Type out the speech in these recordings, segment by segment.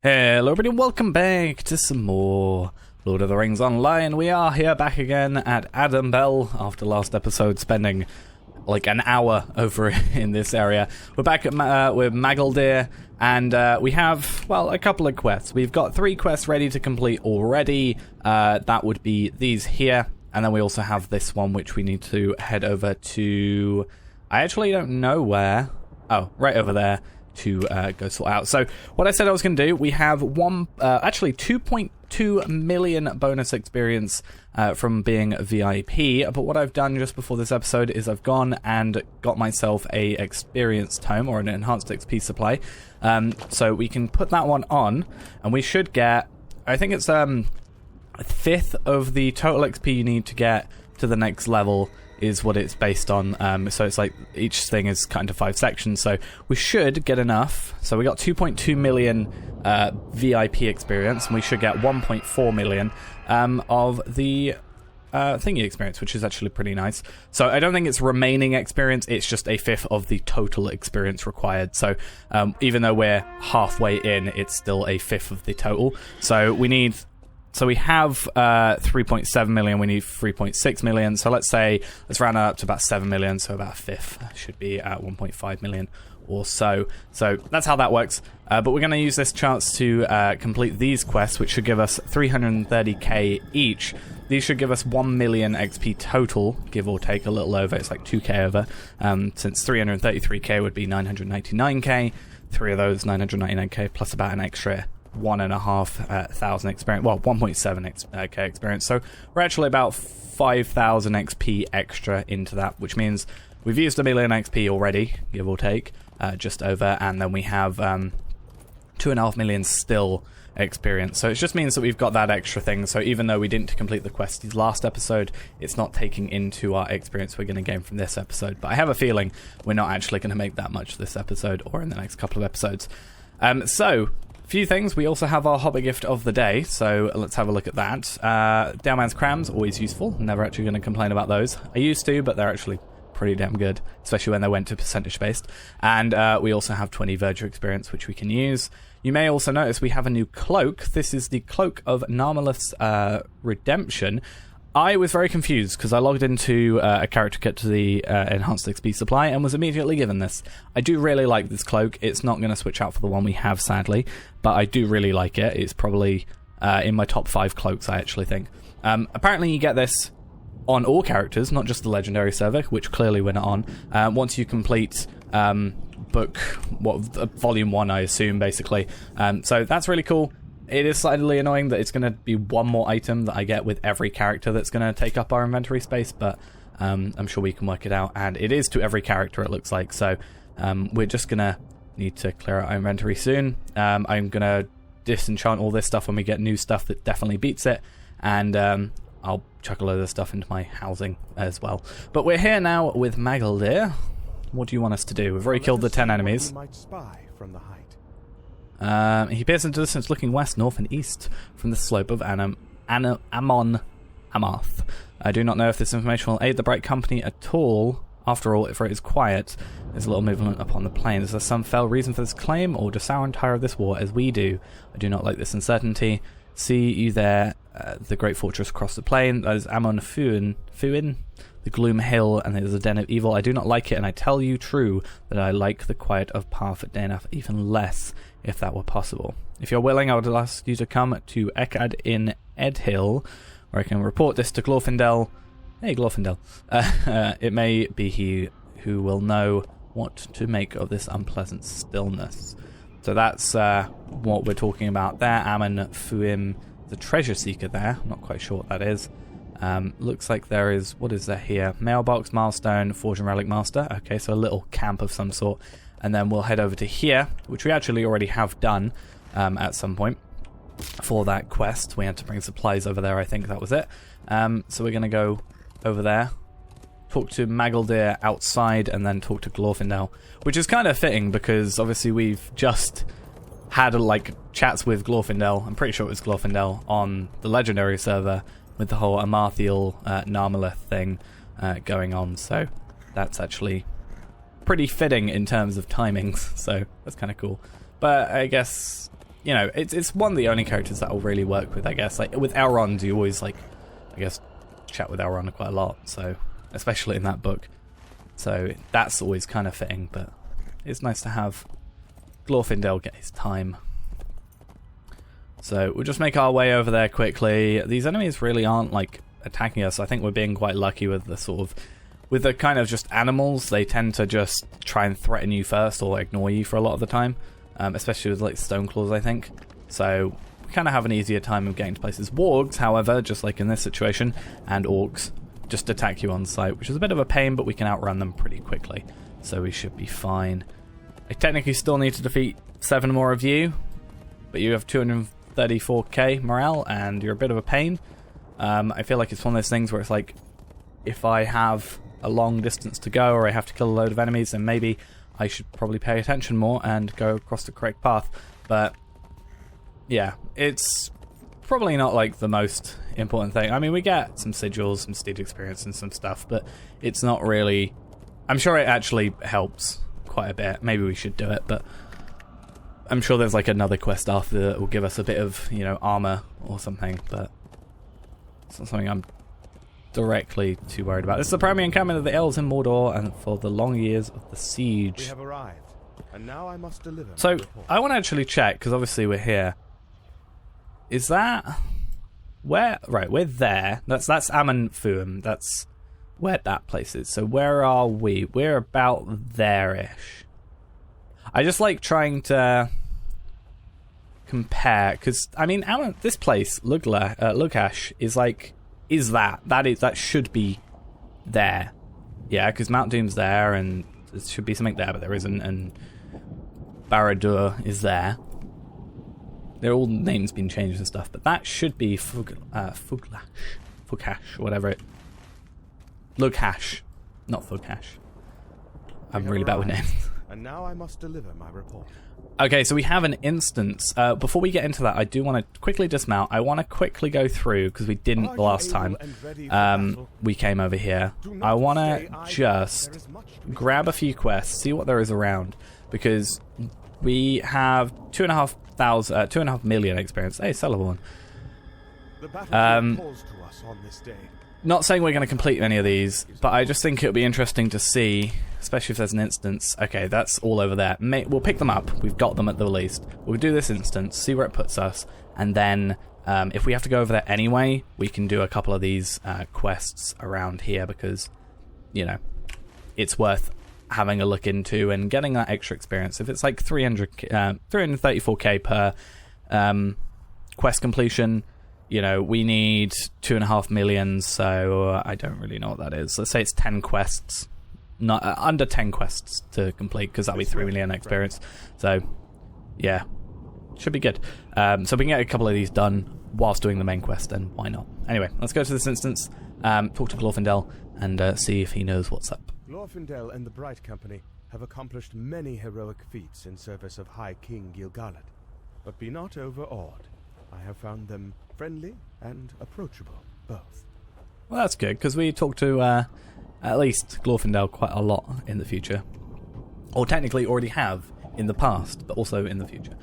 Hello everybody, welcome back to some more Lord of the Rings Online. We are here back again at Adam Bell after last episode spending like an hour over in this area. We're back at with Magaldir, and we have, well, a couple of quests. We've got 3 quests ready to complete already. That would be these here, and then we also have this one which we need to head over to... I actually don't know where. Oh, right over there. To go sort out. So what I said I was going to do, we have actually 2.2 million bonus experience from being a VIP, but what I've done just before this episode is I've gone and got myself a experience tome or an enhanced XP supply, so we can put that one on and we should get, I think it's a fifth of the total XP you need to get to the next level is what it's based on. So it's like each thing is cut into 5 sections, so we should get enough. So we got 2.2 million VIP experience, and we should get 1.4 million of the thingy experience, which is actually pretty nice. So I don't think it's remaining experience, it's just a fifth of the total experience required. So even though we're halfway in, it's still a fifth of the total. So we need... So we have 3.7 million, we need 3.6 million, so let's round it up to about 7 million, so about a fifth should be at 1.5 million or so. So that's how that works, but we're going to use this chance to complete these quests, which should give us 330k each. These should give us 1 million XP total, give or take a little over, it's like 2k over, since 333k would be 999k, 3 of those 999k plus about an extra 1,500 experience, well 1.7k experience, so we're actually about 5,000 XP extra into that, which means we've used 1 million XP already, give or take, just over, and then we have 2.5 million still experience, so it just means that we've got that extra thing. So even though we didn't complete the quests last episode, it's not taking into our experience we're going to gain from this episode, but I have a feeling we're not actually going to make that much this episode or in the next couple of episodes. So few things. We also have our Hobbit gift of the day, so let's have a look at that. Downman's Crams, always useful. Never actually going to complain about those. I used to, but they're actually pretty damn good, especially when they went to percentage based. And we also have 20 Verger experience, which we can use. You may also notice we have a new cloak. This is the Cloak of Narmalith's Redemption. I was very confused because I logged into a character kit to the enhanced XP supply and was immediately given this. I do really like this cloak. It's not going to switch out for the one we have, sadly, but I do really like it. It's probably in my top 5 cloaks, I actually think. Apparently you get this on all characters, not just the legendary server, which clearly we're not on. Once you complete volume 1, I assume, basically. So that's really cool. It is slightly annoying that it's going to be one more item that I get with every character that's going to take up our inventory space, but I'm sure we can work it out, and it is to every character, it looks like, so we're just going to need to clear out our inventory soon. I'm going to disenchant all this stuff when we get new stuff that definitely beats it, and I'll chuck a load of stuff into my housing as well. But we're here now with Magaldir. What do you want us to do? We've already killed the 10 enemies. Might spy from the height. He appears into the distance, looking west, north, and east from the slope of Amon Amarth. I do not know if this information will aid the Bright Company at all. After all, if it is quiet, there's a little movement upon the plain. Is there some fell reason for this claim, or does Sauron tire of this war as we do? I do not like this uncertainty. See you there, the great fortress across the plain. That is Amon Fuin, the Gloom Hill, and it is a den of evil. I do not like it, and I tell you true that I like the quiet of Parth Daenath even less, if that were possible. If you're willing, I would ask you to come to Eckad in Edhill, where I can report this to Glorfindel. Hey, Glorfindel. It may be he who will know what to make of this unpleasant stillness. So that's what we're talking about there. Amon Fuim, the treasure seeker there. I'm not quite sure what that is. Looks like there is, what is there here? Mailbox, milestone, forge and relic master. Okay, so a little camp of some sort. And then we'll head over to here, which we actually already have done at some point for that quest. We had to bring supplies over there, I think that was it. So we're going to go over there, talk to Magaldir outside, and then talk to Glorfindel, which is kind of fitting because obviously we've just had like chats with Glorfindel. I'm pretty sure it was Glorfindel on the legendary server with the whole Amarthiel Narmalith thing going on. So that's actually pretty fitting in terms of timings, so that's kind of cool. But I guess you know, it's one of the only characters that I'll really work with, I guess. Like, with Elrond, you always, like, I guess, chat with Elrond quite a lot, so, especially in that book. So, that's always kind of fitting, but it's nice to have Glorfindel get his time. So, we'll just make our way over there quickly. These enemies really aren't, like, attacking us. I think we're being quite lucky with the sort of... With the kind of just animals, they tend to just try and threaten you first or ignore you for a lot of the time. Especially with, like, Stoneclaws, I think. So, we kind of have an easier time of getting to places. Wargs, however, just like in this situation, and orcs, just attack you on sight, which is a bit of a pain, but we can outrun them pretty quickly. So we should be fine. I technically still need to defeat 7 more of you, but you have 234k morale, and you're a bit of a pain. I feel like it's one of those things where it's like, if I have a long distance to go, or I have to kill a load of enemies, then maybe I should probably pay attention more and go across the correct path. But yeah, it's probably not like the most important thing. I mean, we get some sigils, some stage experience and some stuff, but it's not really... I'm sure it actually helps quite a bit. Maybe we should do it, but I'm sure there's like another quest after that will give us a bit of, you know, armor or something, but it's not something I'm directly too worried about. This is the primary encampment of the elves in Mordor, and for the long years of the siege. We have arrived, and now I must deliver. So I want to actually check, because obviously we're here. Is that where? Right, we're there. That's Amon Fuum. That's where that place is. So where are we? We're about there-ish. I just like trying to compare, because I mean, this place, Lugash, is like. That should be there. Yeah, because Mount Doom's there, and there should be something there, but there isn't, and Barad-dûr is there. They're all names been changed and stuff, but that should be Fughash, whatever it... Lughash, not Fughash. I'm really bad with names. And now I must deliver my report. Okay, so we have an instance. Before we get into that, I do want to quickly dismount. I want to quickly go through, because we didn't the last time we came over here. I want to just grab a few quests, see what there is around, because we have 2.5 million experience. Hey, Celeborn. Not saying we're going to complete any of these, but I just think it would be interesting to see, especially if there's an instance. Okay, that's all over there. We'll pick them up. We've got them at the least. We'll do this instance, see where it puts us, and then if we have to go over there anyway, we can do a couple of these quests around here, because, you know, it's worth having a look into and getting that extra experience. If it's like 334k per quest completion, you know, we need 2.5 million, so I don't really know what that is. Let's say it's 10 quests. Not under 10 quests to complete, because that'll be 3 million experience. So, yeah, should be good. So we can get a couple of these done whilst doing the main quest, and why not? Anyway, let's go to this instance, talk to Glorfindel, and see if he knows what's up. Glorfindel and the Bright Company have accomplished many heroic feats in service of High King Gil-galad, but be not overawed. I have found them friendly and approachable, both. Well, that's good, because we talk to at least Glorfindel quite a lot in the future. Or technically already have in the past, but also in the future.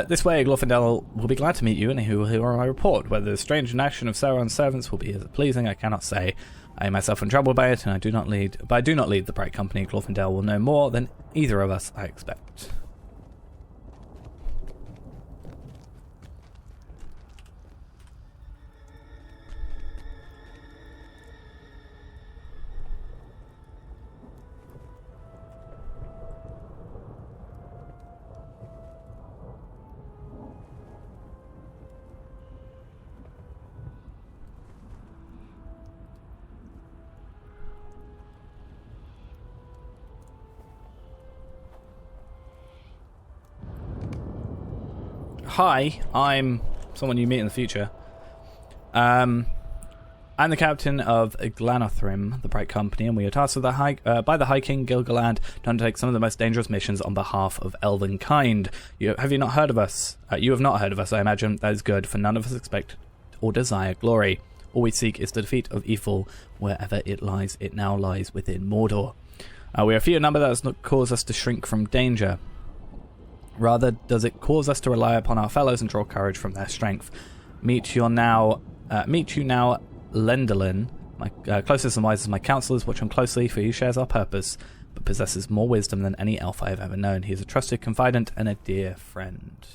This way, Glorfindel will be glad to meet you, and he will hear my report. Whether the strange inaction of Sauron's servants will be as pleasing, I cannot say. I myself am troubled by it, and I do not lead the Bright Company. Glorfindel will know more than either of us, I expect. Hi, I'm someone you meet in the future. I'm the captain of Glanothrim, the Bright Company, and we are tasked with by the High King Gil-galad to undertake some of the most dangerous missions on behalf of elvenkind. Have you not heard of us? You have not heard of us, I imagine. That is good, for none of us expect or desire glory. All we seek is the defeat of evil wherever it lies. It now lies within Mordor. We are few in number, that does not cause us to shrink from danger. Rather, does it cause us to rely upon our fellows and draw courage from their strength? Meet you now, Lendelin, my closest and wisest of my counselors. Watch him closely, for he shares our purpose, but possesses more wisdom than any elf I have ever known. He is a trusted confidant and a dear friend.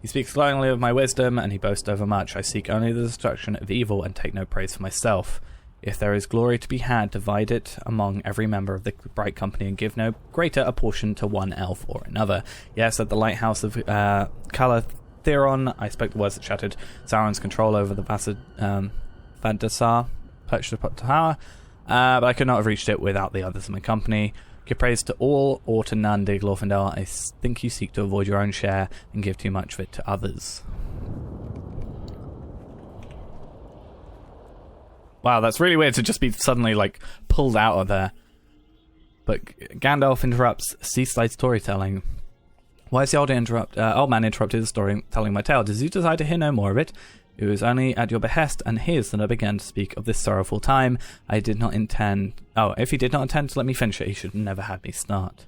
He speaks glowingly of my wisdom, and he boasts overmuch. I seek only the destruction of evil and take no praise for myself. If there is glory to be had, divide it among every member of the Bright Company and give no greater a portion to one elf or another. Yes, at the lighthouse of Calatheron, I spoke the words that shattered Sauron's control over the Vandasar, perched upon the tower, but I could not have reached it without the others in my company. Give praise to all or to none, dear Glorfindel. I think you seek to avoid your own share and give too much of it to others. Wow, that's really weird to just be suddenly, like, pulled out of there. But Gandalf interrupts, cease thy storytelling. Why is the old man interrupted the story, telling my tale? Does he desire to hear no more of it? It was only at your behest and his that I began to speak of this sorrowful time. I did not intend... Oh, if he did not intend to let me finish it, he should have never had me start.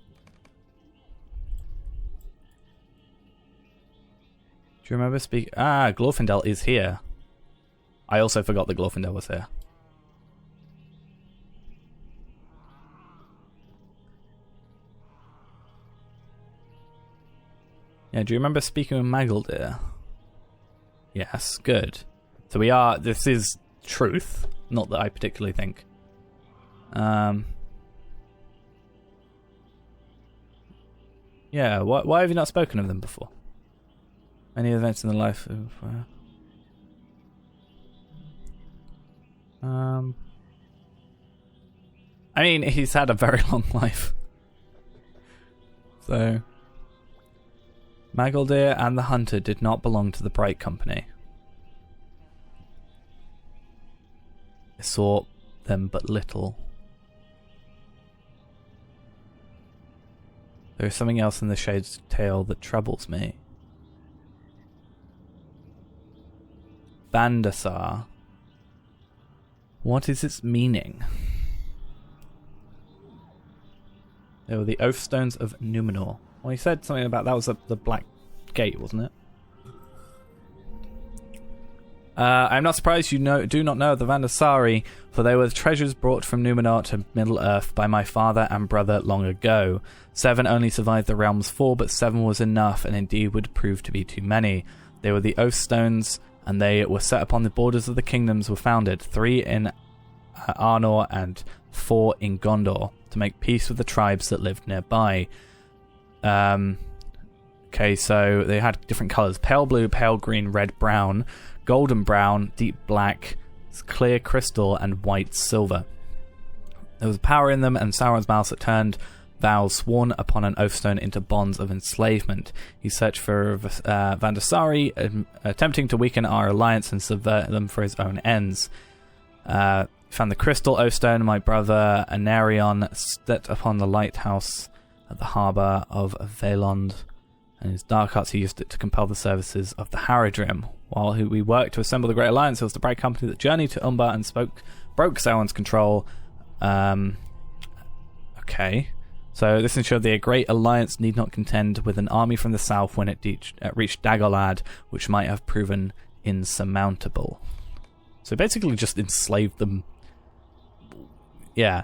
Do you remember speaking... Ah, Glorfindel is here. I also forgot that Glorfindel was here. Yeah, do you remember speaking with Magaldir? Yes, good. So we are... This is truth. Not that I particularly think. Yeah, why have you not spoken of them before? Any events in the life of... I mean, he's had a very long life. So... Magaldir and the Hunter did not belong to the Bright Company. I saw them but little. There is something else in the Shade's tale that troubles me. Vandasar. What is its meaning? They were the Oath Stones of Numenor. Well, he said something about that was the Black Gate, wasn't it? I'm not surprised you do not know of the Vandasari, for they were the treasures brought from Numenor to Middle-earth by my father and brother long ago. 7 only survived the realm's fall, but 7 was enough, and indeed would prove to be too many. They were the Oath Stones, and they were set upon the borders of the kingdoms were founded, 3 in Arnor and 4 in Gondor, to make peace with the tribes that lived nearby. Okay, so they had different colours: pale blue, pale green, red, brown, golden brown, deep black, clear crystal, and white silver. There was power in them, and Sauron's mouth that turned vows sworn upon an oathstone into bonds of enslavement. He searched for Vandasari, attempting to weaken our alliance and subvert them for his own ends. Found the crystal oathstone. My brother Anarion stepped upon the lighthouse at the harbour of Vaelond, and in his dark arts he used it to compel the services of the Haradrim. While we worked to assemble the Great Alliance, it was the Bright Company that journeyed to Umbar and broke Sauron's control. Okay. So this ensured the Great Alliance need not contend with an army from the south when it reached Dagorlad, which might have proven insurmountable. So basically just enslaved them. Yeah.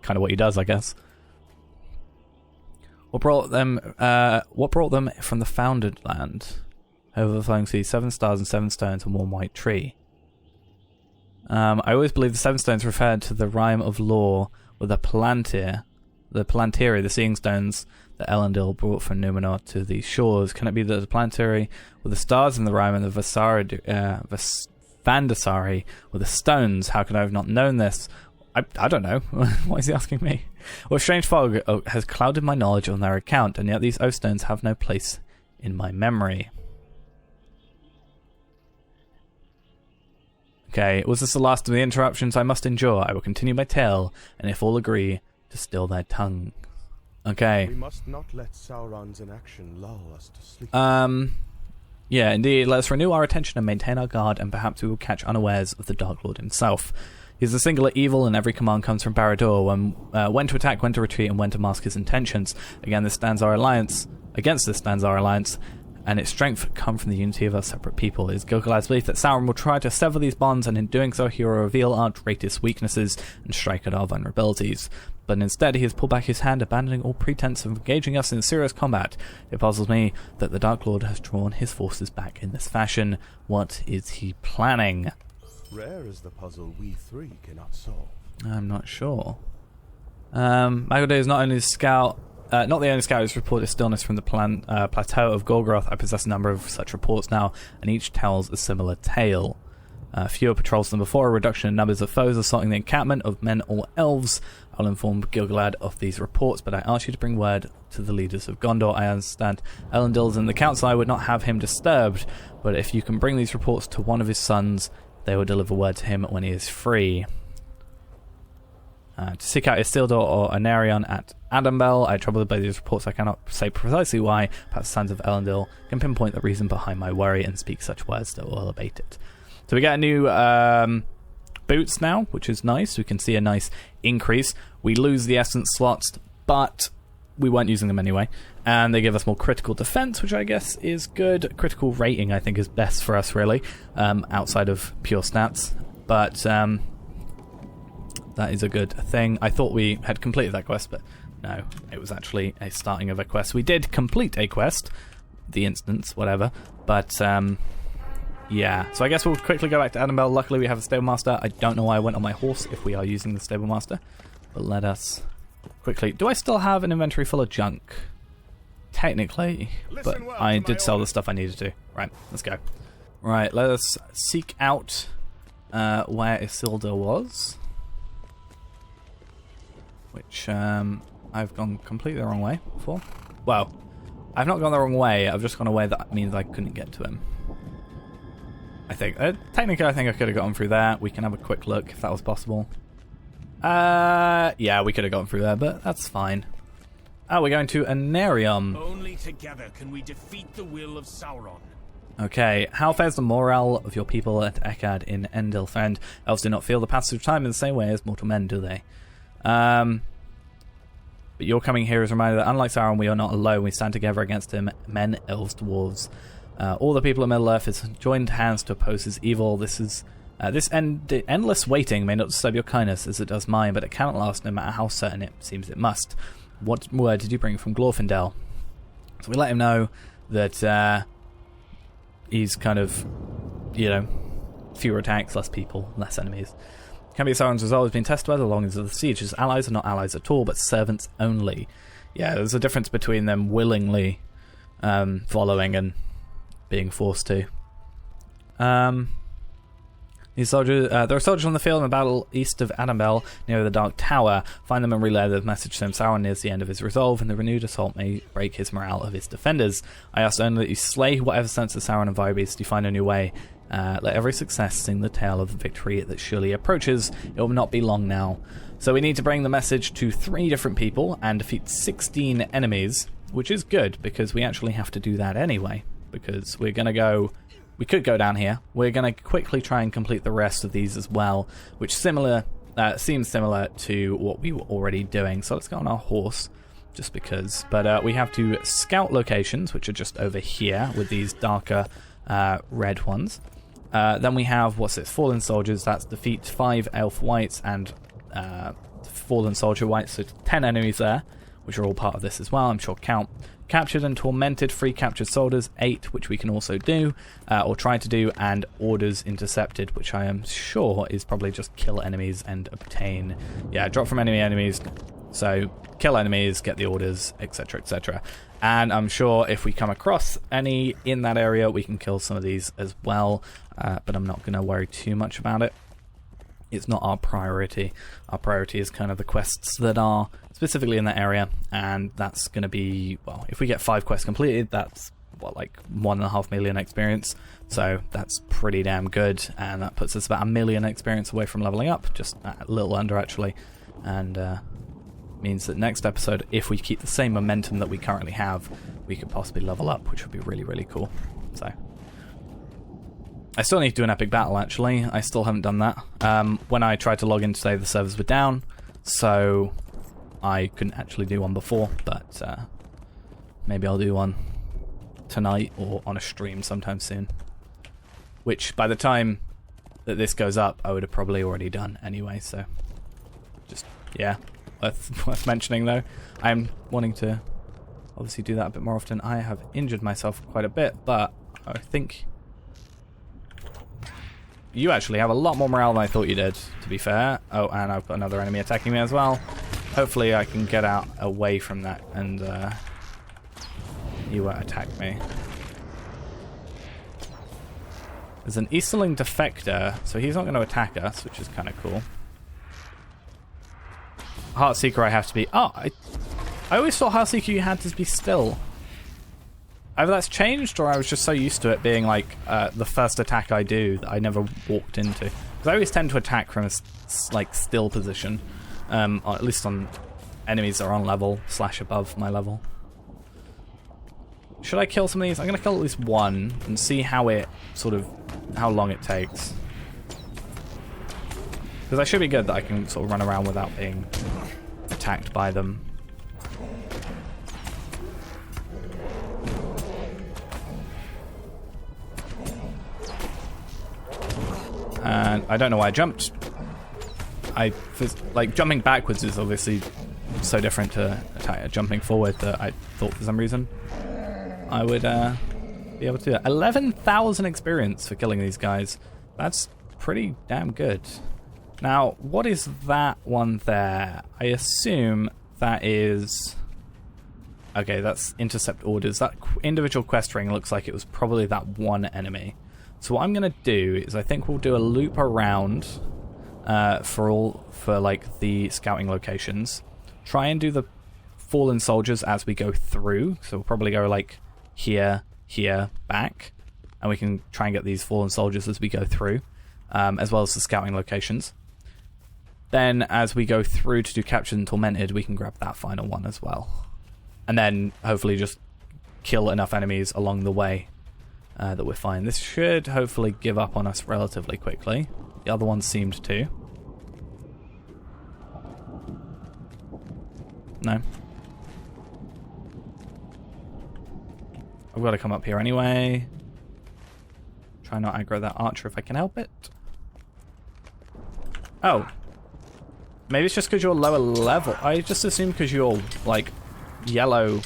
Kind of what he does, I guess. What brought them from the founded land? Over the flowing sea, 7 stars and 7 stones and 1 white tree. I always believe the 7 stones referred to the rhyme of lore with the Palantiri, the seeing stones that Elendil brought from Numenor to these shores. Can it be that the Palantiri with the stars in the rhyme and the Vandasari with the stones? How could I have not known this? I don't know. Why is he asking me? Well, strange fog has clouded my knowledge on their account, and yet these oath stones have no place in my memory. Okay, was this the last of the interruptions I must endure? I will continue my tale, and if all agree, to still their tongues. Okay. We must not let Sauron's inaction lull us to sleep. Yeah, indeed. Let us renew our attention and maintain our guard, and perhaps we will catch unawares of the Dark Lord himself. He's a singular evil, and every command comes from Barad-dûr when to attack, when to retreat, and when to mask his intentions. Against this stands our alliance, and its strength come from the unity of our separate people. It is Gil-galad's belief that Sauron will try to sever these bonds, and in doing so he will reveal our greatest weaknesses and strike at our vulnerabilities. But instead he has pulled back his hand, abandoning all pretense of engaging us in serious combat. It puzzles me that the Dark Lord has drawn his forces back in this fashion. What is he planning? Rare is the puzzle we three cannot solve. I'm not sure. Michael Day is not only not the only scout who's reported stillness from the plateau of Gorgoroth. I possess a number of such reports now, and each tells a similar tale. Fewer patrols than before, a reduction in numbers of foes assaulting the encampment of men or elves. I'll inform Gil-galad of these reports, but I ask you to bring word to the leaders of Gondor. I understand Elendil's in the council. I would not have him disturbed, but if you can bring these reports to one of his sons, they will deliver word to him when he is free. To seek out Isildur or Anarion at Adambel. I troubled by these reports. I cannot say precisely why. Perhaps the sons of Elendil can pinpoint the reason behind my worry and speak such words that will abate it. So we get a new boots now, which is nice. We can see a nice increase. We lose the essence slots, but we weren't using them anyway. And they give us more critical defense, which I guess is good. Critical rating, I think, is best for us, really, outside of pure stats. But that is a good thing. I thought we had completed that quest, but no, it was actually a starting of a quest. We did complete a quest, the instance, whatever, but yeah. So I guess we'll quickly go back to Adambel. Luckily we have a stable master. I don't know why I went on my horse if we are using the stable master, but let us quickly... Do I still have an inventory full of junk? Technically, but I did sell the stuff I needed to. Right, let's go. Right, let us seek out where Isildur was. Which I've gone completely the wrong way before. Well, I've not gone the wrong way, I've just gone a way that means I couldn't get to him. I think. Technically, I think I could have gotten through there. We can have a quick look if that was possible. Yeah, we could have gotten through there, but that's fine. Oh, we're going to Anarion. Only together can we defeat the will of Sauron. Okay, how fares the morale of your people at Eckard in Endil, friend? Elves do not feel the passage of time in the same way as mortal men, do they? But your coming here is a reminder that unlike Sauron, we are not alone. We stand together against him, men, elves, dwarves. All the people of Middle-earth has joined hands to oppose his evil. This endless waiting may not disturb your kindness as it does mine, but it cannot last no matter how certain it seems it must. What word did you bring from Glorfindel? So we let him know that he's kind of, fewer attacks, less people, less enemies. Can be Sauron's resolve has been tested by the longings of the siege. His allies are not allies at all, but servants only. Yeah, there's a difference between them willingly following and being forced to. These soldiers, there are soldiers on the field in the battle east of Adambel, near the Dark Tower. Find them and relay the message to him. Sauron nears the end of his resolve, and the renewed assault may break his morale of his defenders. I ask only that you slay whatever sense of Sauron and Vibeast you find on your way. Let every success sing the tale of the victory that surely approaches. It will not be long now. So we need to bring the message to 3 different people and defeat 16 enemies, which is good, because we actually have to do that anyway. Because we're going to go... We could go down here. We're going to quickly try and complete the rest of these as well, which seems similar to what we were already doing. So let's go on our horse, just because. But we have to scout locations, which are just over here with these darker red ones. Then we have, Fallen Soldiers. That's defeat 5 Elf Whites and Fallen Soldier Whites. So 10 enemies there, which are all part of this as well, I'm sure count. Captured and tormented 3 captured soldiers, 8, which we can also do, or try to do, and orders intercepted, which I am sure is probably just kill enemies and obtain, drop from enemy enemies, so kill enemies, get the orders, etc, etc. And I'm sure if we come across any in that area, we can kill some of these as well, but I'm not going to worry too much about it. It's not our priority. Our priority is kind of the quests that are specifically in that area, and that's going to be, well, if we get 5 quests completed, that's, like 1.5 million experience, so that's pretty damn good, and that puts us about 1 million experience away from leveling up, just a little under actually, and means that next episode, if we keep the same momentum that we currently have, we could possibly level up, which would be really, really cool. So I still need to do an epic battle, actually. I still haven't done that. When I tried to log in today, the servers were down, so I couldn't actually do one before, but maybe I'll do one tonight or on a stream sometime soon. Which, by the time that this goes up, I would have probably already done anyway, so just, yeah, worth mentioning, though. I'm wanting to obviously do that a bit more often. I have injured myself quite a bit, but I think you actually have a lot more morale than I thought you did, to be fair. Oh, and I've got another enemy attacking me as well. Hopefully I can get out away from that and you won't attack me. There's an Easterling defector, so he's not going to attack us, which is kind of cool. Heartseeker I have to be... Oh, I always thought Heartseeker you had to be still. Either that's changed, or I was just so used to it being like the first attack I do that I never walked into. Because I always tend to attack from a like still position, or at least on enemies that are on level / above my level. Should I kill some of these? I'm gonna kill at least one and see how long it takes. Because I should be good that I can sort of run around without being attacked by them. And I don't know why I jumped. Like, jumping backwards is obviously so different to jumping forward that I thought for some reason I would be able to do that. 11,000 experience for killing these guys. That's pretty damn good. Now, what is that one there? I assume that is... Okay, that's intercept orders. That individual quest ring looks like it was probably that one enemy. So what I'm going to do is I think we'll do a loop around for like the scouting locations. Try and do the fallen soldiers as we go through. So we'll probably go like here, back. And we can try and get these fallen soldiers as we go through, as well as the scouting locations. Then as we go through to do Captured and Tormented, we can grab that final one as well. And then hopefully just kill enough enemies along the way that we're fine. This should hopefully give up on us relatively quickly. The other one seemed to. No. I've got to come up here anyway. Try not aggro that archer if I can help it. Oh. Maybe it's just because you're lower level. I just assumed because you're, like, yellow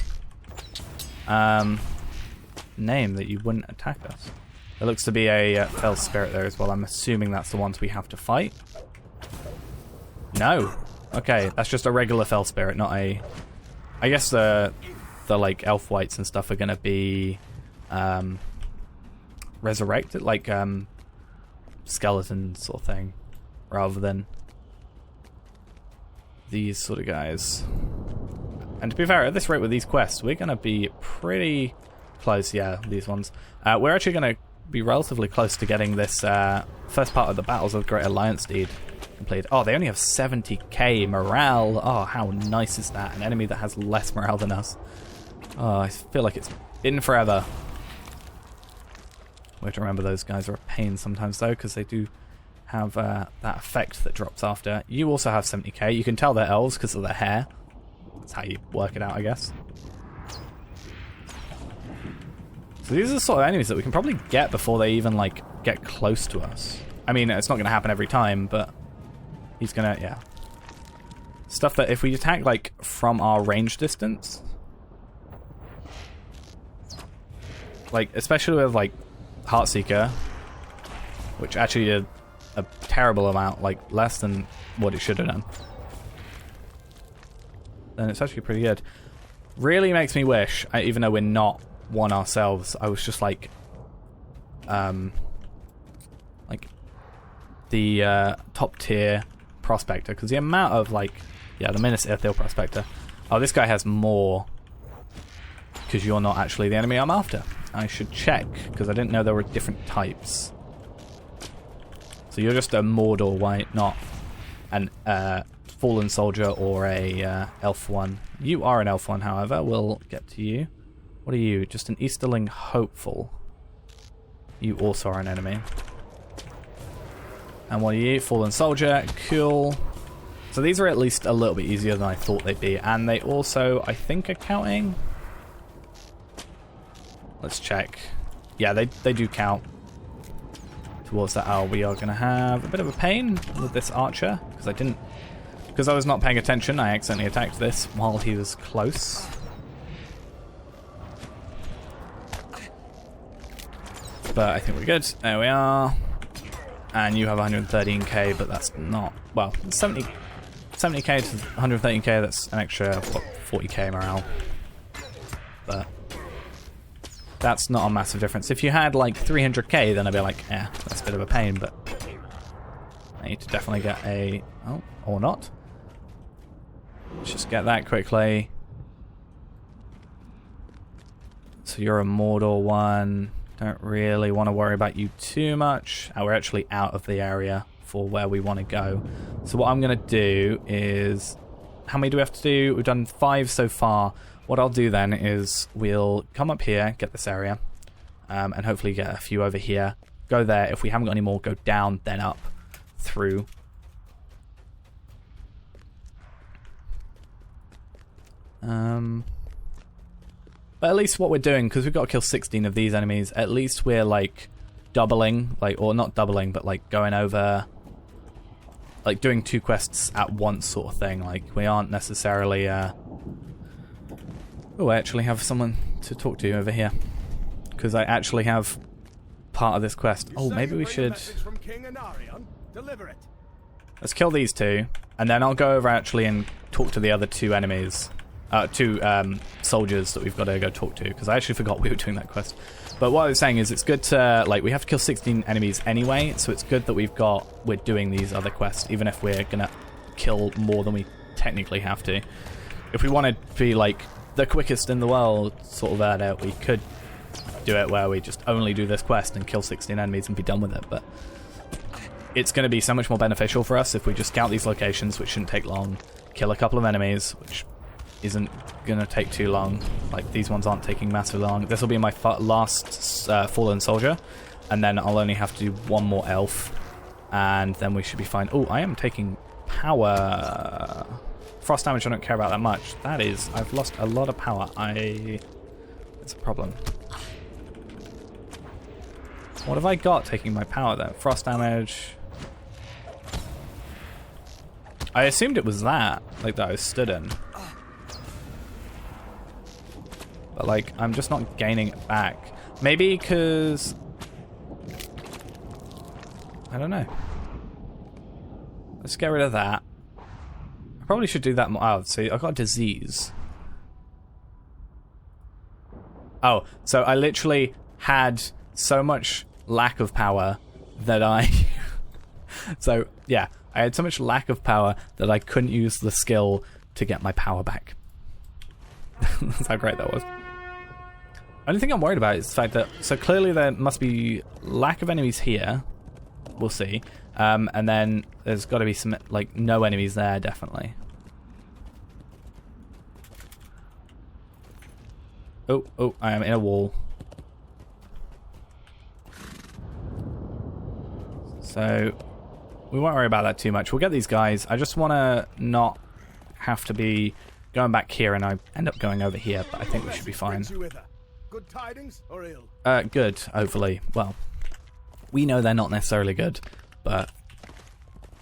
name that you wouldn't attack us. There looks to be a fell spirit there as well. I'm assuming that's the ones we have to fight. No. Okay, that's just a regular fell spirit, not a... I guess the like elf whites and stuff are gonna be resurrected, like skeleton sort of thing, rather than these sort of guys. And to be fair, at this rate with these quests, we're gonna be pretty close. Yeah, these ones. We're actually gonna be relatively close to getting this first part of the Battles of the Great Alliance deed completed. Oh, they only have 70k morale. Oh, how nice is that? An enemy that has less morale than us. Oh, I feel like it's been forever. We have to remember those guys are a pain sometimes though, because they do have that effect that drops after. You also have 70k. You can tell they're elves because of their hair. That's how you work it out, I guess. So these are the sort of enemies that we can probably get before they even like get close to us. I mean, it's not going to happen every time, but he's gonna, yeah. Stuff that if we attack like from our range distance, like especially with like Heartseeker, which actually did a terrible amount, like less than what it should have done, then it's actually pretty good. Really makes me wish, even though we're not one ourselves, I was just like the top tier prospector, because the amount of like, yeah, the Minas Ithil prospector. Oh, this guy has more, because you're not actually the enemy I'm after. I should check, because I didn't know there were different types. So you're just a Mordor white, not an fallen soldier or a elf one. You are an elf one, however. We'll get to you. What are you? Just an Easterling hopeful. You also are an enemy. And what are you? Fallen soldier. Cool. So these are at least a little bit easier than I thought they'd be. And they also, I think, are counting. Let's check. Yeah, they do count towards that. Oh, we are going to have a bit of a pain with this archer. Because I was not paying attention, I accidentally attacked this while he was close. But I think we're good. There we are. And you have 113k, but that's not... Well, 70k to 113k, that's an extra, what, 40k morale. But that's not a massive difference. If you had like 300k, then I'd be like, yeah, that's a bit of a pain, but I need to definitely get a... Oh, or not. Let's just get that quickly. So you're a Mordor one. Don't really want to worry about you too much. We're actually out of the area for where we want to go. So what I'm going to do is... How many do we have to do? We've done 5 so far. What I'll do then is we'll come up here, get this area, and hopefully get a few over here. Go there. If we haven't got any more, go down, then up, through. But at least what we're doing, because we've got to kill 16 of these enemies, at least we're like doubling, like, or not doubling, but like going over, like doing 2 quests at once sort of thing. Like we aren't necessarily oh, I actually have someone to talk to over here, because I actually have part of this quest. Oh, maybe we should... Let's kill these 2, and then I'll go over actually and talk to the other 2 enemies. 2 soldiers that we've got to go talk to, because I actually forgot we were doing that quest. But what I was saying is it's good to, like, we have to kill 16 enemies anyway, so it's good that we're doing these other quests, even if we're gonna kill more than we technically have to. If we want to be, like, the quickest in the world sort of adder, we could do it where we just only do this quest and kill 16 enemies and be done with it, but it's going to be so much more beneficial for us if we just scout these locations, which shouldn't take long, kill a couple of enemies, which isn't going to take too long. Like, these ones aren't taking massively long. This will be my last fallen soldier, and then I'll only have to do 1 more elf, and then we should be fine. Oh, I am taking power. Frost damage I don't care about that much. That is, I've lost a lot of power. It's a problem. What have I got taking my power then? Frost damage. I assumed it was that, like, that I was stood in. But, like, I'm just not gaining it back. Maybe because... I don't know. Let's get rid of that. I probably should do that more. Oh, see, I've got a disease. Oh, so I literally had so much lack of power that I... So, yeah, I had so much lack of power that I couldn't use the skill to get my power back. That's how great that was. Only thing I'm worried about is the fact that... So clearly there must be lack of enemies here. We'll see. And then there's got to be some, like, no enemies there, definitely. Oh, I am in a wall. So we won't worry about that too much. We'll get these guys. I just want to not have to be going back here and I end up going over here, but I think we should be fine. Good tidings or ill? Good, hopefully. Well, we know they're not necessarily good, but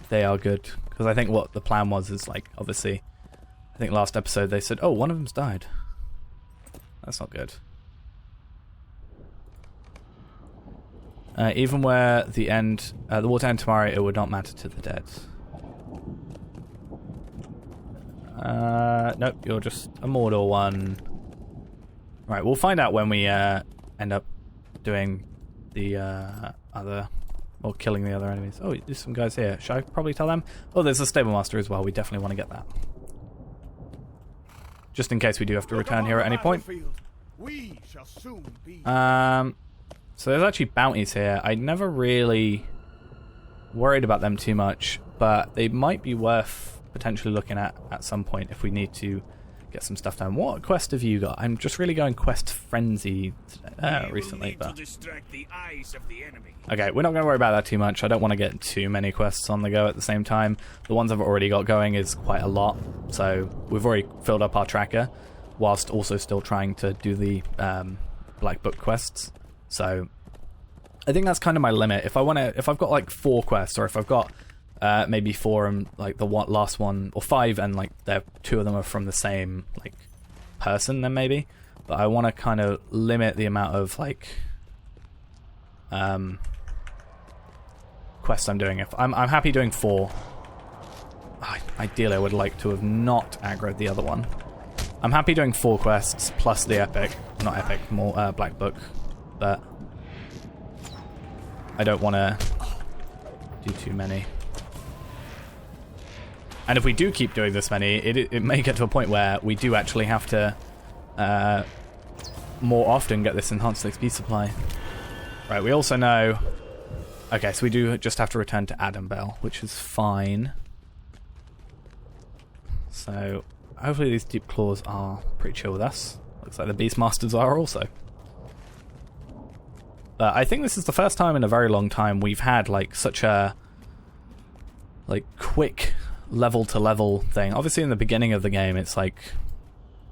they are good. Because I think what the plan was is, like, obviously, I think last episode they said, oh, one of them's died. That's not good. Even where the water end tomorrow, it would not matter to the dead. Nope, you're just a Mordor one. Right, we'll find out when we end up doing the other, or killing the other enemies. Oh, there's some guys here. Should I probably tell them? Oh, there's a stable master as well. We definitely want to get that. Just in case we do have to return here at any point. We shall soon be. So there's actually bounties here. I never really worried about them too much, but they might be worth potentially looking at some point if we need to get some stuff done. What quest have you got? I'm just really going quest frenzy recently, but... Okay, we're not going to worry about that too much. I don't want to get too many quests on the go at the same time. The ones I've already got going is quite a lot, so we've already filled up our tracker, whilst also still trying to do the Black Book quests. So I think that's kind of my limit. If I've got like 4 quests, or if I've got maybe 4 and like the last one, or 5, and like 2 of them are from the same like person, then maybe. But I want to kind of limit the amount of like quests I'm doing. If I'm happy doing 4. Ideally, I would like to have not aggroed the other one. I'm happy doing 4 quests plus the more Black Book, but I don't want to do too many. And if we do keep doing this many, it may get to a point where we do actually have to more often get this enhanced XP supply. Right, we also know... Okay, so we do just have to return to Adambel, which is fine. So, hopefully these Deep Claws are pretty chill with us. Looks like the Beastmasters are also. But I think this is the first time in a very long time we've had like such a like quick level-to-level thing. Obviously in the beginning of the game it's like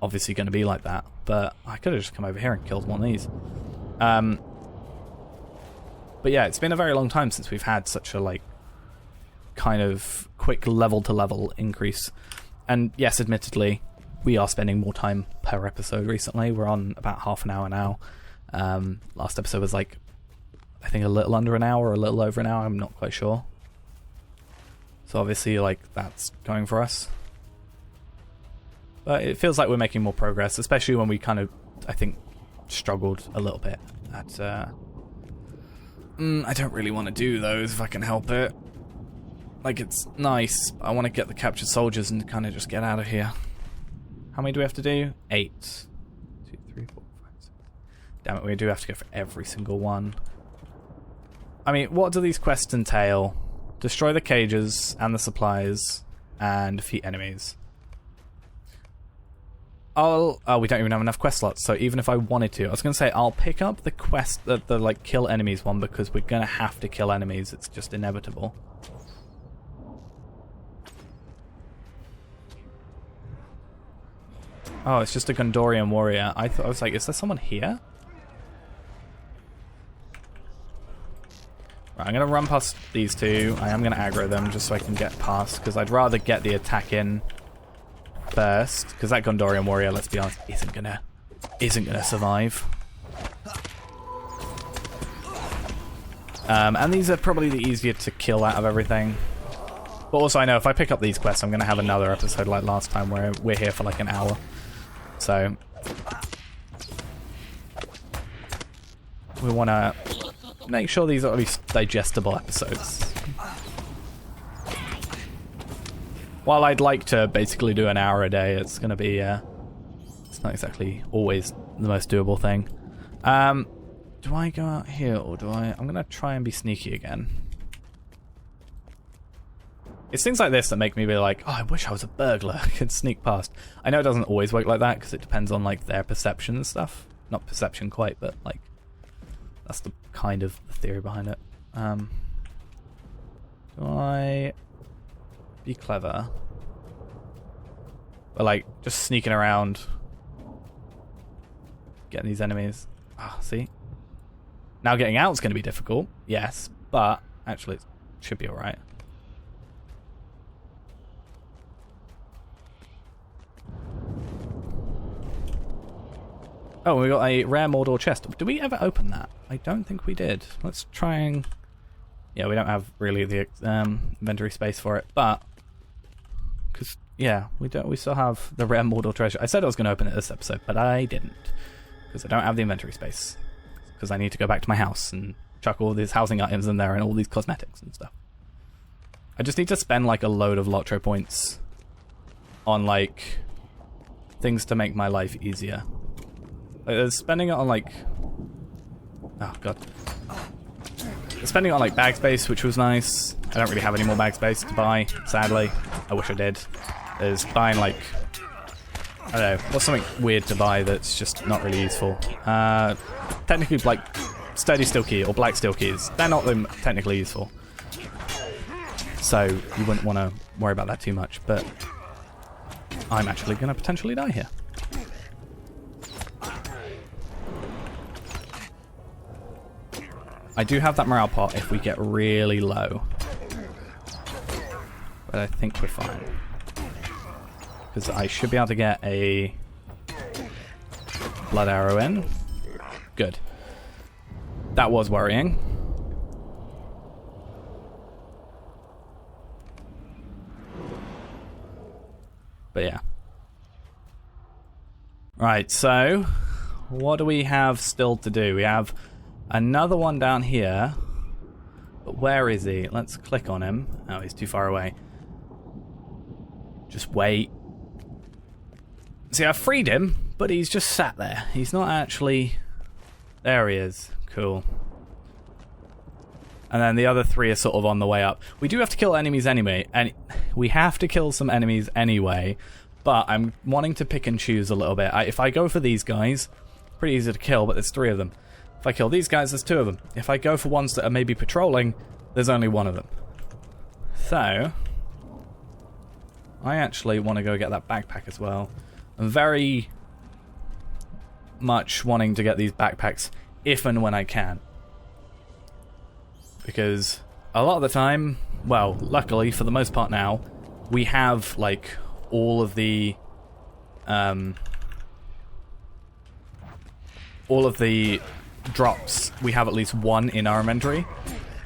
obviously going to be like that, but I could have just come over here and killed one of these. But yeah, it's been a very long time since we've had such a like kind of quick level-to-level increase. And yes, admittedly, we are spending more time per episode recently. We're on about half an hour now. Last episode was like, I think a little under an hour or a little over an hour, I'm not quite sure. So obviously like that's going for us. But it feels like we're making more progress, especially when we kind of, I think, struggled a little bit at... I don't really want to do those if I can help it. Like, it's nice, but I want to get the captured soldiers and kind of just get out of here. How many do we have to do? 8. 2, 3, 4, 5, 6. Damn it, we do have to go for every single one. I mean, what do these quests entail? Destroy the cages and the supplies and defeat enemies. Oh, we don't even have enough quest slots, so even if I wanted to, I was going to say I'll pick up the quest, the like kill enemies one, because we're going to have to kill enemies. It's just inevitable. Oh, it's just a Gondorian warrior. I was like, is there someone here? Right, I'm going to run past these 2. I am going to aggro them just so I can get past, because I'd rather get the attack in first, because that Gondorian warrior, let's be honest, isn't gonna survive. And these are probably the easier to kill out of everything. But also I know if I pick up these quests, I'm gonna have another episode like last time where we're here for like an hour. So we want to make sure these are at least digestible episodes. While I'd like to basically do an hour a day, it's going to be, it's not exactly always the most doable thing. Do I go out here, or do I... I'm going to try and be sneaky again. It's things like this that make me be like, oh, I wish I was a burglar. I could sneak past. I know it doesn't always work like that, because it depends on, like, their perception and stuff. Not perception quite, but, like, that's the kind of the theory behind it. Do I... be clever, but like just sneaking around getting these enemies. See, now getting out is going to be difficult, yes, but actually it should be all right. Oh, we got a rare Mordor chest. Did we ever open that? I don't think we did. Let's try and... Yeah, we don't have really the inventory space for it, but because yeah, we still have the rare Mordor treasure. I said I was going to open it this episode, but I didn't, because I don't have the inventory space, because I need to go back to my house and chuck all these housing items in there and all these cosmetics and stuff. I just need to spend like a load of Lotro points on like things to make my life easier. Like, spending it on like, oh god, spending it on like bag space, which was nice. I don't really have any more bag space to buy, sadly. I wish I did. There's buying like I don't know, what's something weird to buy that's just not really useful? Technically, like, sturdy steel key or black steel keys, they're not technically useful. So you wouldn't want to worry about that too much, but I'm actually going to potentially die here. I do have that morale pot if we get really low. But I think we're fine. Because I should be able to get a blood arrow in. Good. That was worrying. But yeah. Right, so what do we have still to do? We have another one down here. But where is he? Let's click on him. Oh, he's too far away. Just wait. See, I freed him, but he's just sat there. He's not actually... There he is. Cool. And then the other three are sort of on the way up. We do have to kill enemies anyway, and we have to kill some enemies anyway, but I'm wanting to pick and choose a little bit. If I go for these guys, pretty easy to kill, but there's 3 of them. If I kill these guys, there's 2 of them. If I go for ones that are maybe patrolling, there's only 1 of them. So, I actually want to go get that backpack as well. I'm very much wanting to get these backpacks if and when I can. Because a lot of the time, well, luckily for the most part now, we have like all of the drops. We have at least 1 in our inventory,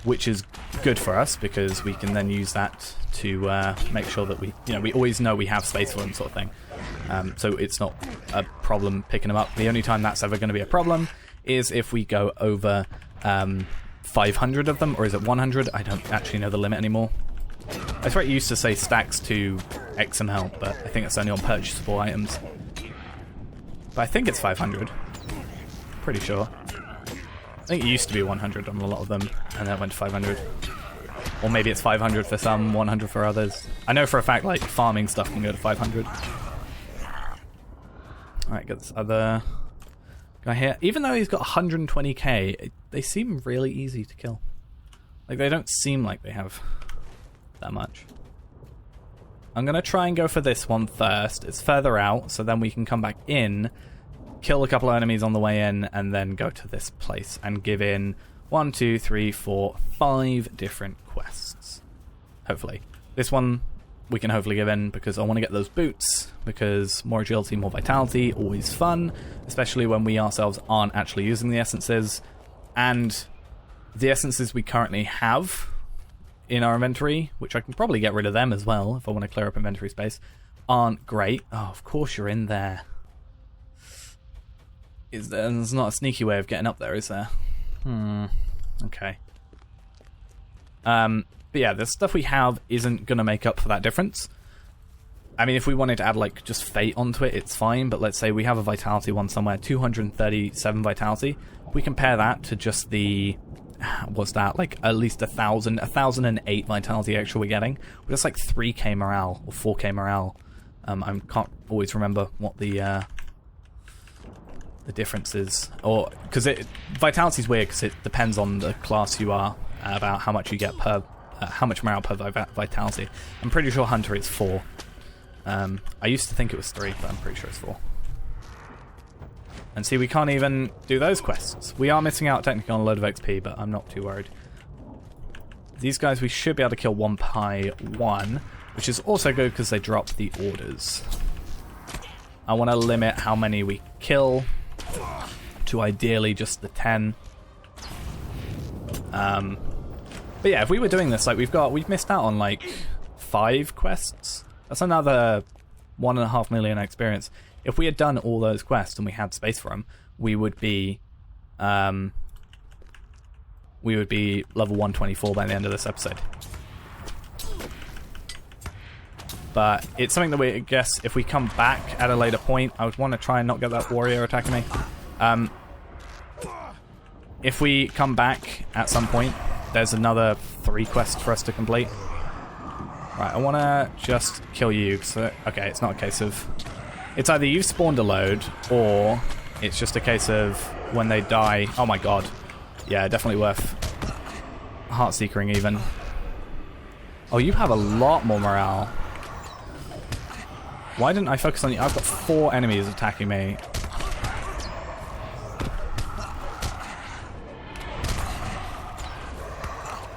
which is good for us because we can then use that to make sure that we always know we have space for them, sort of thing. So it's not a problem picking them up. The only time that's ever going to be a problem is if we go over 500 of them, or is it 100? I don't actually know the limit anymore. I swear it used to say stacks to XML, but I think it's only on purchasable items. But I think it's 500. Pretty sure. I think it used to be 100 on a lot of them, and then it went to 500. Or maybe it's 500 for some, 100 for others. I know for a fact, like, farming stuff can go to 500. Alright, get this other guy here. Even though he's got 120k, they seem really easy to kill. Like, they don't seem like they have that much. I'm going to try and go for this one first. It's further out, so then we can come back in, kill a couple of enemies on the way in, and then go to this place and give in 1, 2, 3, 4, 5 different quests. Hopefully. This one we can hopefully give in because I want to get those boots, because more agility, more vitality, always fun, especially when we ourselves aren't actually using the essences. And the essences we currently have in our inventory, which I can probably get rid of them as well if I want to clear up inventory space, aren't great. Oh, of course you're in there. There's not a sneaky way of getting up there, is there? Okay. But yeah, the stuff we have isn't going to make up for that difference. I mean, if we wanted to add, like, just fate onto it, it's fine, but let's say we have a vitality one somewhere, 237 vitality. We compare that to just the... what's that? Like, at least 1,008 vitality extra we're getting. We're just like 3k morale, or 4k morale. I can't always remember what the difference is. Or, because vitality's weird, because it depends on the class you are, about how much you get per... how much morale per vitality. I'm pretty sure Hunter is 4. I used to think it was 3, but I'm pretty sure it's 4. And see, we can't even do those quests. We are missing out technically on a load of XP, but I'm not too worried. These guys we should be able to kill 1 by 1, which is also good because they drop the orders. I want to limit how many we kill to ideally just the 10. But yeah, if we were doing this, like we've missed out on like 5 quests. That's another 1.5 million experience. If we had done all those quests and we had space for them, we would be level 124 by the end of this episode. But it's something that I guess if we come back at a later point, I would want to try and not get that warrior attacking me. If we come back at some point, there's another 3 quests for us to complete. Right, I want to just kill you. Okay, it's not a case of It's either you've spawned a load, or it's just a case of when they die... Oh my god. Yeah, definitely worth heart-seekering even. Oh, you have a lot more morale. Why didn't I focus on you? I've got 4 enemies attacking me.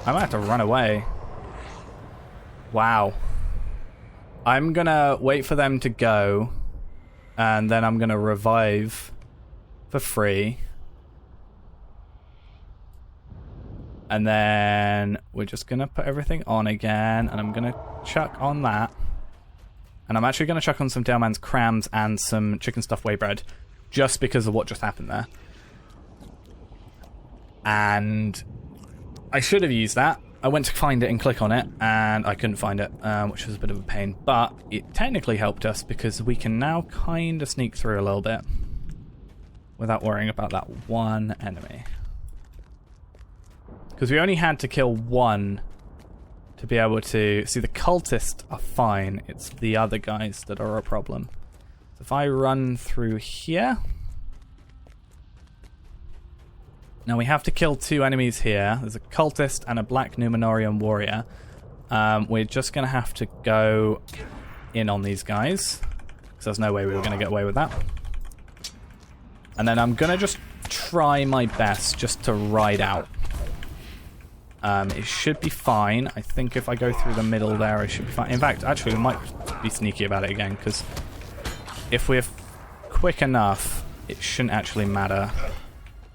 I might have to run away. Wow. I'm gonna wait for them to go, and then I'm gonna revive for free. And then we're just gonna put everything on again, and I'm gonna chuck on that. And I'm actually gonna chuck on some Daleman's crams and some chicken stuffed whey bread, just because of what just happened there. And I should have used that. I went to find it and click on it, and I couldn't find it, which was a bit of a pain. But it technically helped us, because we can now kind of sneak through a little bit without worrying about that one enemy. Because we only had to kill one to be able to... See, the cultists are fine. It's the other guys that are a problem. So if I run through here... Now we have to kill 2 enemies here. There's a cultist and a black Numenorian warrior. We're just going to have to go in on these guys, because there's no way we were going to get away with that. And then I'm going to just try my best just to ride out. It should be fine. I think if I go through the middle there, it should be fine. In fact, actually, we might be sneaky about it again, because if we're quick enough, it shouldn't actually matter.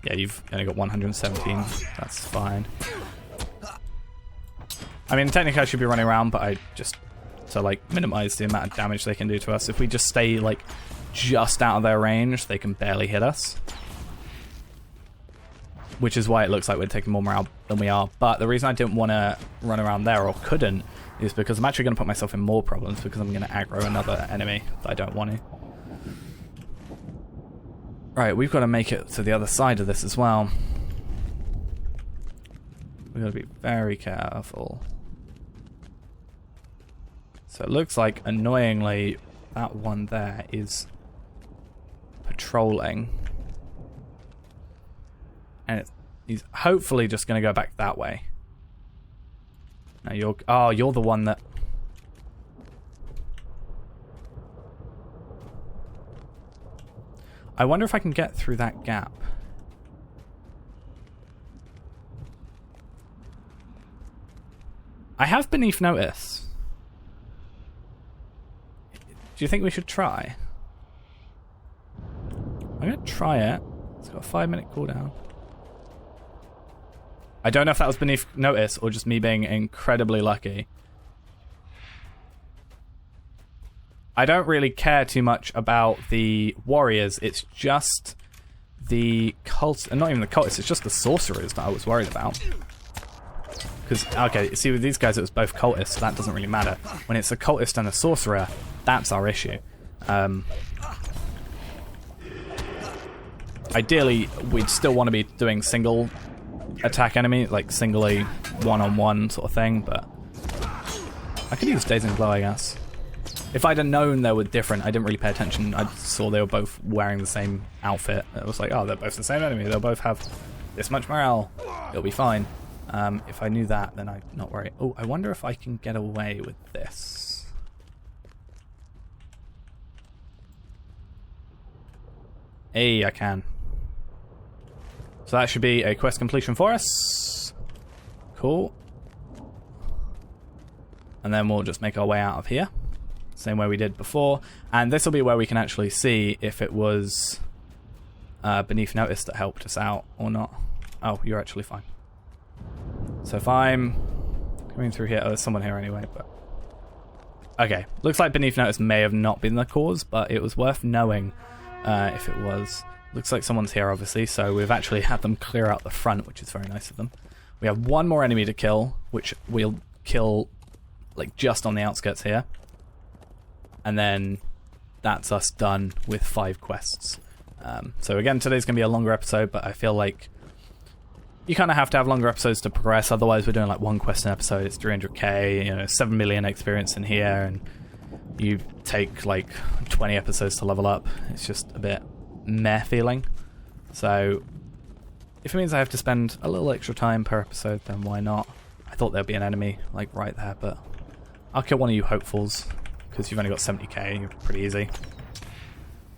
Yeah, you've only got 117. That's fine. I mean, technically I should be running around, but I just... to, like, minimize the amount of damage they can do to us. If we just stay, like, just out of their range, they can barely hit us. Which is why it looks like we're taking more morale than we are. But the reason I didn't want to run around there, or couldn't, is because I'm actually going to put myself in more problems, because I'm going to aggro another enemy that I don't want to. Right, we've got to make it to the other side of this as well. We've got to be very careful. So it looks like, annoyingly, that one there is patrolling. And he's hopefully just going to go back that way. Now you're... Oh, you're the one that... I wonder if I can get through that gap. I have Beneath Notice. Do you think we should try? I'm going to try it. It's got a 5-minute cooldown. I don't know if that was Beneath Notice or just me being incredibly lucky. I don't really care too much about the warriors. It's just the cults, and not even the cultists, it's just the sorcerers that I was worried about. Because, okay, see, with these guys it was both cultists, so that doesn't really matter. When it's a cultist and a sorcerer, that's our issue. Ideally, we'd still want to be doing single attack enemy, like singly one-on-one sort of thing, but I could use Dazing Glow, I guess. If I'd have known they were different, I didn't really pay attention. I saw they were both wearing the same outfit. It was like, oh, they're both the same enemy. They'll both have this much morale. It'll be fine. If I knew that, then I'd not worry. Oh, I wonder if I can get away with this. Hey, I can. So that should be a quest completion for us. Cool. And then we'll just make our way out of here. Same way we did before. And this will be where we can actually see if it was Beneath Notice that helped us out or not. Oh, you're actually fine. So if I'm coming through here... Oh, there's someone here anyway, but... Okay, looks like Beneath Notice may have not been the cause, but it was worth knowing if it was. Looks like someone's here, obviously, so we've actually had them clear out the front, which is very nice of them. We have one more enemy to kill, which we'll kill like just on the outskirts here. And then that's us done with 5 quests. So again, today's going to be a longer episode, but I feel like you kind of have to have longer episodes to progress. Otherwise, we're doing like 1 quest an episode. It's 300k, 7 million experience in here, and you take like 20 episodes to level up. It's just a bit meh feeling. So if it means I have to spend a little extra time per episode, then why not? I thought there'd be an enemy like right there, but I'll kill one of you hopefuls because you've only got 70k. You're pretty easy.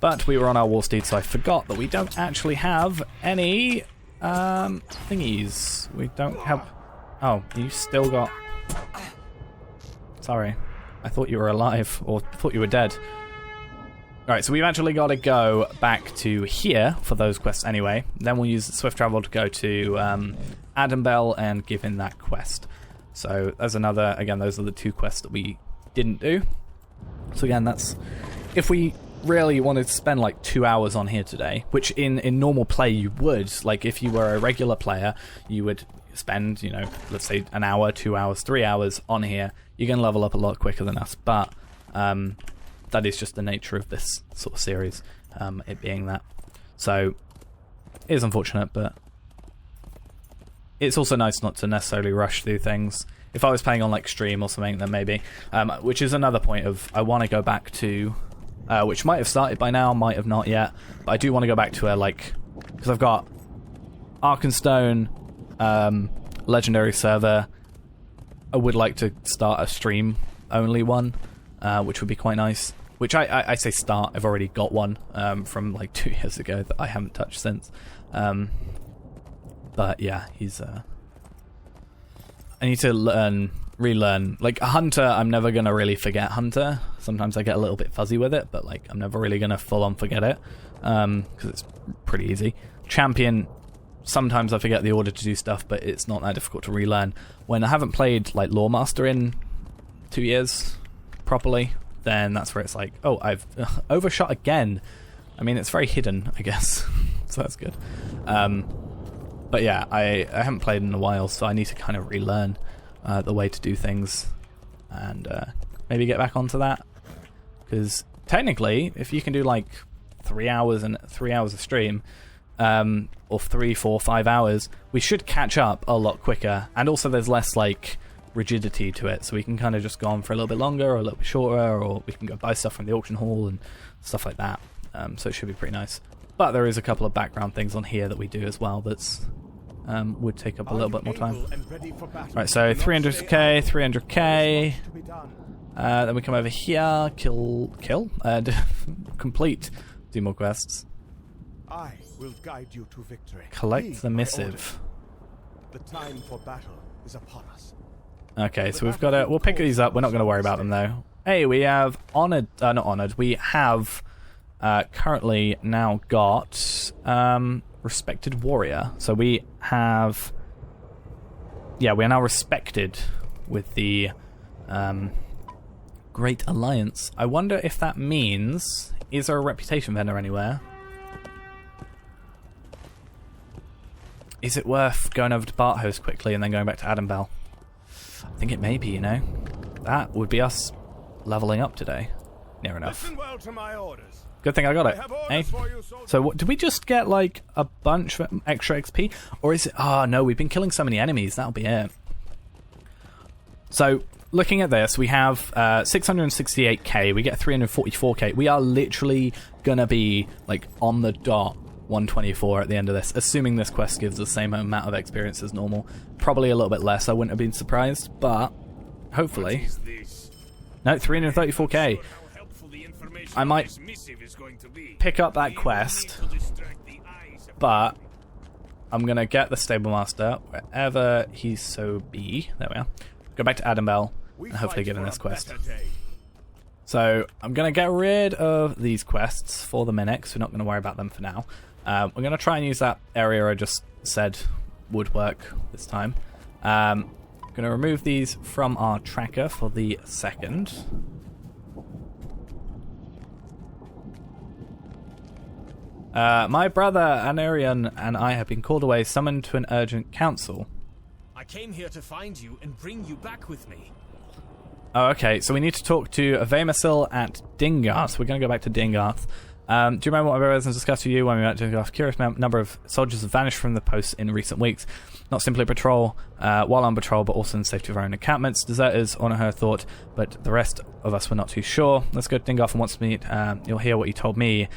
But we were on our war steed, so I forgot that we don't actually have any thingies. We don't have... Oh, you still got... Sorry. I thought you were alive, or thought you were dead. Alright, so we've actually got to go back to here for those quests anyway. Then we'll use the swift travel to go to Adam Bell and give in that quest. So there's another... Again, those are the 2 quests that we didn't do. So again, that's... If we really wanted to spend like 2 hours on here today, which in normal play you would, like if you were a regular player, you would spend, you know, let's say an hour, 2 hours, 3 hours on here. You're going to level up a lot quicker than us, but that is just the nature of this sort of series, it being that. So it is unfortunate, but it's also nice not to necessarily rush through things. If I was playing on like stream or something, then maybe, which is another point of I want to go back to, which might have started by now, might have not yet, but I do want to go back to like, because I've got Arkenstone, legendary server. I would like to start a stream only one, which would be quite nice. Which I say start, I've already got one from like 2 years ago that I haven't touched since. But yeah, he's... I need to relearn. Like Hunter, I'm never going to really forget Hunter. Sometimes I get a little bit fuzzy with it, but like I'm never really going to full on forget it. Because it's pretty easy. Champion... Sometimes I forget the order to do stuff, but it's not that difficult to relearn. When I haven't played like Lawmaster in 2 years properly, then that's where it's like, oh, I've overshot again. I mean, it's very hidden, I guess, so that's good. But yeah, I haven't played in a while, so I need to kind of relearn the way to do things, and maybe get back onto that. Because technically, if you can do like 3 hours and 3 hours of stream, or 3, 4, 5 hours, we should catch up a lot quicker. And also there's less like rigidity to it, so we can kind of just go on for a little bit longer or a little bit shorter, or we can go buy stuff from the auction hall and stuff like that. So it should be pretty nice. But there is a couple of background things on here that we do as well that's would take up a little bit more time. Right, so 300k, 300k. Then we come over here, kill, complete 2 more quests. I will guide you to victory. Collect the missive. The time for battle is upon us. Okay, so we've got to... We'll pick these up. We're not going to worry about them, though. Hey, we have honored... not honored. We have currently now got respected warrior. So we have... Yeah, we are now respected with the Great Alliance. I wonder if that means... Is there a reputation vendor anywhere? Is it worth going over to Barthouse quickly and then going back to Adam Bell? I think it may be, you know. That would be us leveling up today. Near enough. Listen well to my orders. Good thing I got it. Eh? So what, did we just get like a bunch of extra XP? Or is it... Oh no, we've been killing so many enemies. That'll be it. So looking at this, we have 668k. We get 344k. We are literally going to be like on the dot 124 at the end of this, assuming this quest gives the same amount of experience as normal. Probably a little bit less, I wouldn't have been surprised, but hopefully. No, 334k. I might pick up that quest, but I'm going to get the Stable Master wherever he so be. There we are. Go back to Adam Bell and hopefully give him this quest. So I'm going to get rid of these quests for the minute, because we're not going to worry about them for now. We're going to try and use that area I just said would work this time. Going to remove these from our tracker for the second. My brother Anarion and I have been called away, summoned to an urgent council. I came here to find you and bring you back with me. Oh, okay, so we need to talk to Avemasil at Dingarth. We're going to go back to Dingarth. Do you remember what I've discussed with you when we went to Dingoth? Curious number of soldiers have vanished from the posts in recent weeks. Not simply patrol, while on patrol, but also in the safety of our own encampments. Deserters, on her thought, but the rest of us were not too sure. Let's go to Dingoth and wants to meet. You'll hear what you told me.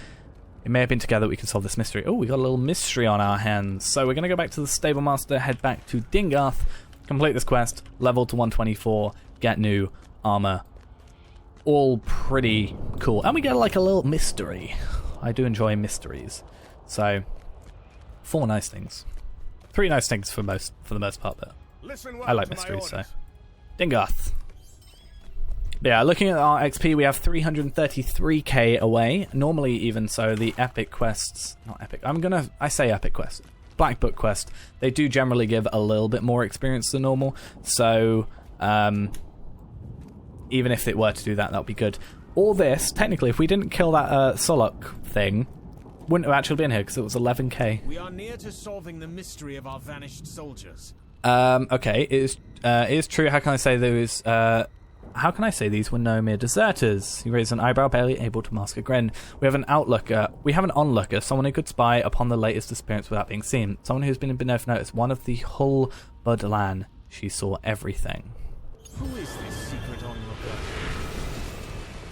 It may have been together we can solve this mystery. Oh, we got a little mystery on our hands. So we're going to go back to the Stable Master, head back to Dingoth, complete this quest, level to 124, get new armor. All pretty cool. And we get like a little mystery. I do enjoy mysteries. So, 4 nice things. 3 nice things for the most part, but I like mysteries, so. Dingoth. Yeah, looking at our XP, we have 333k away. Normally, even so, the epic quests, not epic, I say epic quest, Black Book quest, they do generally give a little bit more experience than normal, so even if it were to do that, that would be good. All this, technically, if we didn't kill that Solok thing, wouldn't have actually been here, because it was 11k. We are near to solving the mystery of our vanished soldiers. Okay, it is true. How can I say those? How can I say these were no mere deserters? He raised an eyebrow, barely able to mask a grin. We have an outlooker. We have an onlooker, someone who could spy upon the latest disappearance without being seen. Someone who's been beneath notice. One of the Hull Budlan. She saw everything. Who is this secret onlooker?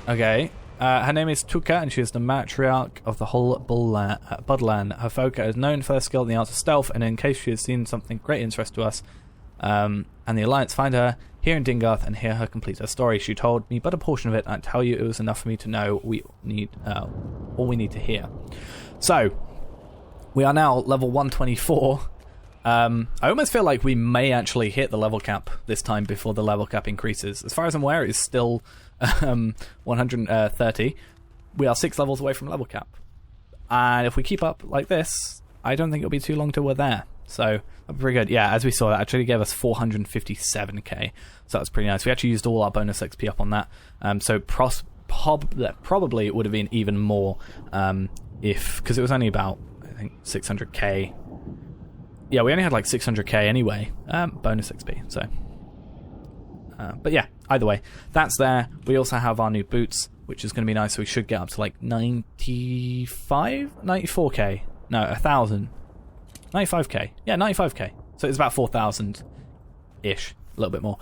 Okay. Her name is Tuka, and she is the matriarch of the whole Budlan. Her folk is known for their skill in the art of stealth, and in case she has seen something great interest to us, and the Alliance find her here in Dingoth and hear her complete her story. She told me but a portion of it, and I tell you it was enough for me to know we need all we need to hear. So, we are now level 124. I almost feel like we may actually hit the level cap this time before the level cap increases. As far as I'm aware, it's still 130. We are 6 levels away from level cap. And if we keep up like this, I don't think it'll be too long till we're there. So, that'd be pretty good. Yeah, as we saw, that actually gave us 457k. So that's pretty nice. We actually used all our bonus XP up on that. So probably it would have been even more because it was only about, I think, 600k. Yeah, we only had like 600k anyway, bonus XP, so. But yeah, either way, that's there. We also have our new boots, which is going to be nice, so we should get up to like 94k. No, 1,000. 95k. Yeah, 95k. So it's about 4,000-ish, a little bit more.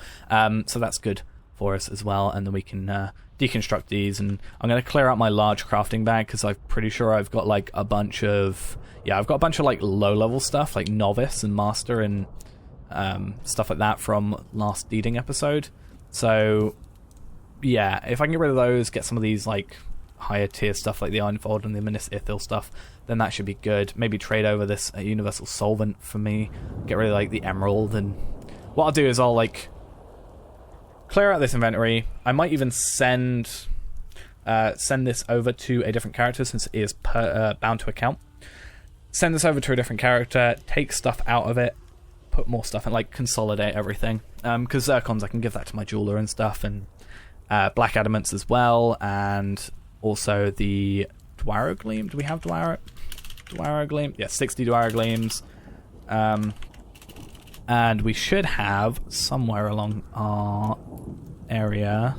So that's good for us as well, and then we can deconstruct these, and I'm going to clear out my large crafting bag, because I'm pretty sure I've got like a bunch of... Yeah, I've got a bunch of like low-level stuff, like Novice and Master and stuff like that from last Deeding episode. So, yeah, if I can get rid of those, get some of these like higher tier stuff like the Ironfold and the Minas Ithil stuff, then that should be good. Maybe trade over this Universal Solvent for me, get rid of like the Emerald, and what I'll do is I'll like clear out this inventory. I might even send this over to a different character, since it is bound to account. Send this over to a different character, take stuff out of it, put more stuff in, like consolidate everything. Because Zircons, I can give that to my jeweler and stuff, and Black Adamants as well, and also the Dwaro Gleam. Do we have Dwaro Gleam? Yeah, 60 Dwaro Gleams. And we should have somewhere along our area.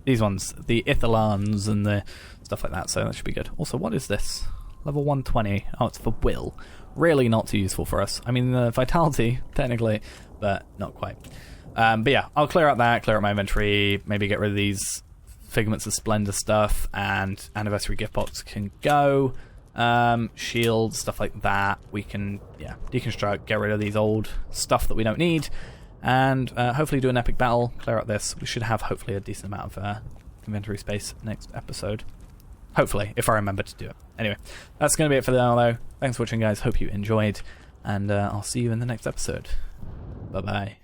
These ones, the Ithilans and the stuff like that, so that should be good. Also, what is this? Level 120. Oh, it's for Will. Really not too useful for us. I mean, the Vitality, technically, but not quite. But yeah, I'll clear out that, clear out my inventory, maybe get rid of these Figments of Splendor stuff, and Anniversary Gift Box can go. Shields, stuff like that. We can, yeah, deconstruct, get rid of these old stuff that we don't need, and hopefully do an epic battle, clear out this. We should have hopefully a decent amount of inventory space next episode. Hopefully, if I remember to do it. Anyway, that's going to be it for now, though. Thanks for watching, guys. Hope you enjoyed, and I'll see you in the next episode. Bye-bye.